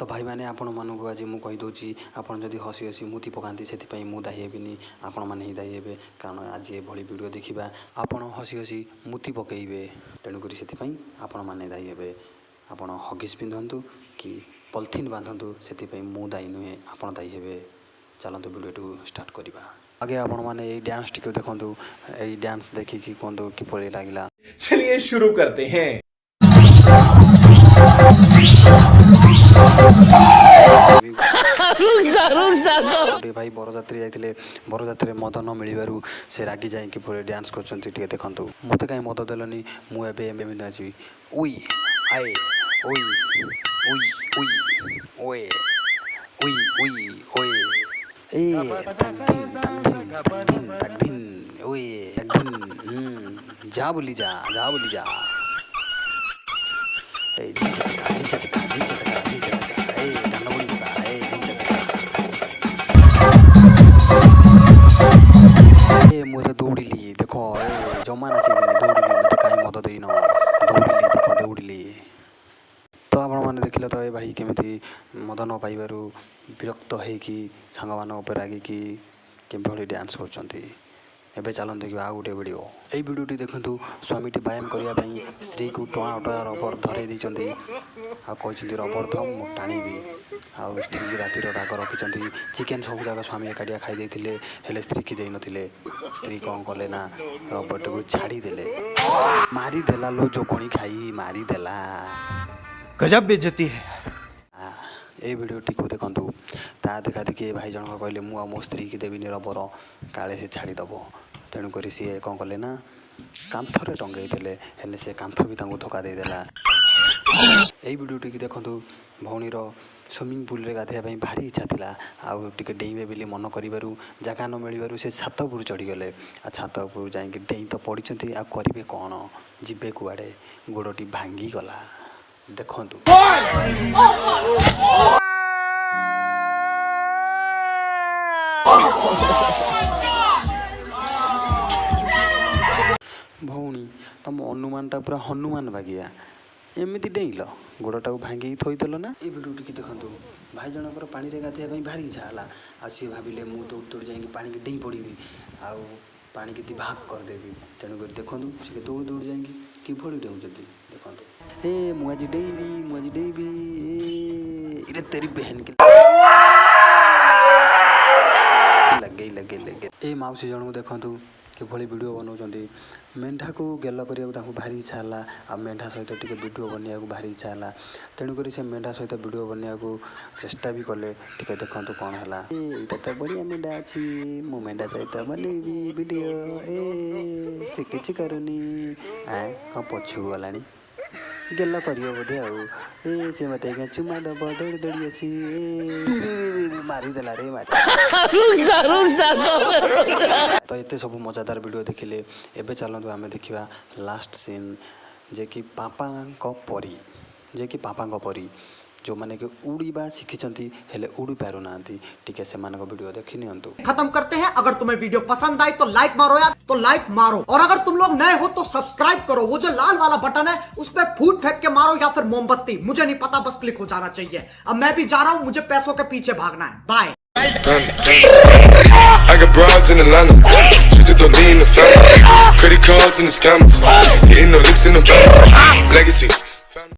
तो भाई मैंने आपण मानक आज मुझे कहीदे आपड़ जदि हसी हसी मुति पकाती से मुझे दायी हेबिनी आपण मैंने ही दायी हे कारण आज ये वीडियो देखा आपड़ हसी हसी मुति पकईबे तेणुक से आपण मैंने दायी हे आपड़ हगिस पिंधतु कि पॉलिथिन बांधतु से मु दायी नुहे आपड़ दायी हे चलतु वीडियो स्टार्ट करवा आगे आपण मैंने ये डांस टी देखु ये डांस देखिकी कहतु किपरि लगिला। चलिए शुरू करते हैं। गोटे भाई बरजात्री जाते बरजात्री मद न मिलू से रागी जाए कि डांस कर देखु मत कहीं मद देलनी मुझे नाची उई आए उई उई उई ओए उई उई ओए ए तकदिन तकदिन तकदिन तकदिन ओए तकदिन जा बोली जा ए जिंचा ए गाना बोली बता ए जिंचा ए मुझे दौड़िली देखो ए जमा नाची दौड़िली मत कहीं मद देन दौड़िली देखो दौड़िली तो आपण मैंने देखिले तो ये भाई केमी मद न पाइबार विरक्त होगी सांग मान रागिकी किभली डांस कर चलते देखिए आउ गोटे वीडियो यही वीडियोटी देखु स्वामी व्यायाम करने स्त्री को टणा टणा रबर धरई देती कहते रबर ध मु टाणी आउ स्त्री रातिर राग रखी चिकेन सब जाक स्वामी एकाटिया खाई हेले स्त्री की देन स्त्री कौन कले ना रबर को छाड़ीदे मारिदेला लो जोकणी खाई मारिदेला गजब बेइज्जती है। ये वीडियोटी को देखु ता देखा देखी भाई जन कहले मु मो स्त्री की देवी रबर काले से छाड़ीदब तेणुक सी कौन कले ना कांथरे टंगई देले हेले से कांथ भी धोखा देदेला। यही वीडियोटी देखु भौणीर स्विमिंग पूल रे गाधेया भारी इच्छा थिला आउ टिके डेइबे बेली मन करिबारु जगह न मिलिबारु से छात उपर चढ़ीगले आ छात उपर जाइके डेई तो पड़िछंती आ करिवे कौन जिबे कुआडे गोड़टी भांगी गला देखंतु भौणी तुम अनुमानटा पूरा हनुमान बागिया एमती डेल गोड़टा भांगी थोदेल ना। ये वीडियो टी देखु भाई जनकर पानी रे गाधेया भारी इच्छा है आ सी भाविले मु दौड़ दौड़ जाइए पानी की डेई पड़ी आउ पानी की भाग करदेवी तेणुक देखु सी दौड़ दौड़ जाइए किभली डेउंती देखु ए मुझे डेबी ए तेरी बहन के लगे ए मौसी जन देखु किभली वीडियो बनाऊँ मेढा को गेल करने भारी इच्छा है आ मेढा सहित टी वीडियो बनने भारी इच्छा है तेणुक से मेढा सहित वीडियो बनने चेष्टा भी कले टी देखु कौन है यहाँ तो बढ़िया मेढा अच्छी मु मेढा सहित बनैबी वीडियो ए से किसी करूनी कौन पछू गला गेल कर बोधे ए से मत चुमा दब दौड़ी दौड़ी अच्छी मारिदेला रे मारी तो ये सब मजादार वीडियो देखिले एबे चलतु आम देखा लास्ट सीन जे कि पापा परी जो माने कि उड़ीबा शिखिचंती हेले उड़ी पारु नांती टिके से मानको वीडियो देखि नियंतु। खत्म करते हैं। अगर तुम्हें वीडियो पसंद आई तो लाइक मारो यार, तो लाइक मारो, और अगर तुम लोग नए हो तो सब्सक्राइब करो। वो जो लाल वाला बटन है उस पर फूट फेंक के मारो या फिर मोमबत्ती, मुझे नहीं पता, बस क्लिक हो जाना चाहिए। अब मैं भी जा रहा हूं, मुझे पैसों के पीछे भागना है। Bye. I got broads in Atlanta, just to lean the family. Credit cards in the scammers, hitting no licks in the bank. Legacies.